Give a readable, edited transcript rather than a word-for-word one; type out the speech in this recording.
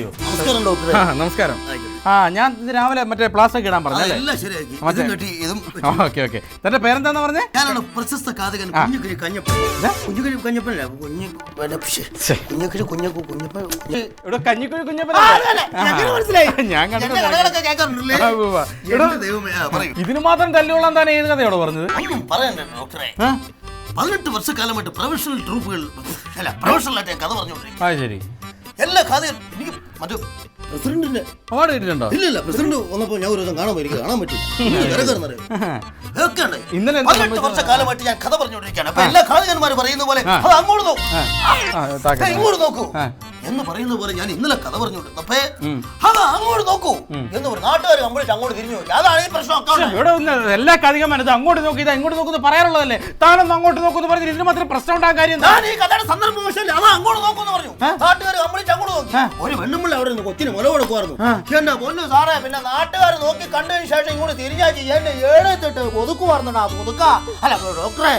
മതിയോ? നമസ്കാരം ഡോക്ടറെ. നമസ്കാരം. ഞാൻ ഇത് രാവിലെ മറ്റേ പ്ലാസ്റ്റർ ഇടാൻ പറഞ്ഞല്ലേ? Okay okay. തന്റെ പേരെന്താന്ന് പറഞ്ഞേ? ഞാനാണ് പ്രശസ്ത കാതകൻ കുഞ്ഞുകിഴി കഞ്ഞപ്പൻ. കുഞ്ഞുകിഴി കഞ്ഞപ്പനല്ല, കുഞ്ഞുകിഴി കുഞ്ഞപ്പൻ. ഇവിടെ കഞ്ഞിക്കുഴി കുഞ്ഞപ്പൻ. ഞാൻ ഇതിന് മാത്രം തല്ലുകൊള്ളാൻ താൻ ഏത് കഥയോട് പറഞ്ഞത്? പറയണ്ടേ ഡോക്ടറെ, 18 വർഷക്കാലമായിട്ട് പ്രൊഫഷണൽ ട്രൂപ്പുകൾ പ്രൊഫഷണലായിട്ട് കഥ പറഞ്ഞോണ്ടിരിക്കും. ശരി. എല്ലാ കഥയും എനിക്ക് മറ്റേ പ്രസിഡന്റിന്റെ അവാർഡ് കിട്ടിയിട്ടുണ്ടോ? ഇല്ല, പ്രസിഡന്റ് വന്നപ്പോ ഞാൻ ഒരു ദിവസം കാണാൻ പറ്റും. ഇന്നലെ 18 വർഷക്കാലമായിട്ട് ഞാൻ കഥ പറഞ്ഞോണ്ടിരിക്കുകയാണ്. അപ്പൊ എല്ലാ കാതകന്മാരും പറയുന്ന പോലെ അത് അങ്ങോട്ട് നോക്കൂ, ഇങ്ങോട്ട് നോക്കൂ എന്ന് പറയുന്ന പോലെ ഞാൻ ഇന്നലെ കഥ പറഞ്ഞോണ്ടിരുന്നപ്പോ അത് അങ്ങോട്ട് നോക്കൂ എന്ന് പറയും. നാട്ടുകാർ കംപ്ലീറ്റ് അങ്ങോട്ട് തിരിഞ്ഞു നോക്കി. അതാണ് ഈ പ്രശ്നം. ഇവിടെ എല്ലാ കാതികന്മാരും അങ്ങോട്ട് നോക്കി ഇങ്ങോട്ട് നോക്കുന്നു പറയാറുള്ളതല്ലേ? താനൊന്നും അങ്ങോട്ട് നോക്കുന്നു പറഞ്ഞിട്ട് ഇതിന് മാത്രം പ്രശ്നം ഉണ്ടാകാൻ കാര്യം? ഞാൻ ഈ കഥയുടെ സന്ദർഭവശാൽ അത് അങ്ങോട്ട് നോക്കൂന്ന് പറഞ്ഞു. നാട്ടുകാർ കംപ്ലീറ്റ് അങ്ങോട്ട് നോക്കി. ഒരു പെണ്ണുമ്പിള്ള അവിടെ നിന്ന് കൊച്ചിന് മുല കൊടുക്കുമായിരുന്നു. എന്റെ പൊന്നു സാറേ, പിന്നെ നാട്ടുകാർ നോക്കി കണ്ടതിന് ശേഷം ഇങ്ങോട്ട് തിരിഞ്ഞാ എന്നെ 7 ഒതുക്കുമായിരുന്നുണ്ടാ. ഒതുക്ക അല്ല ഡോക്ടറെ.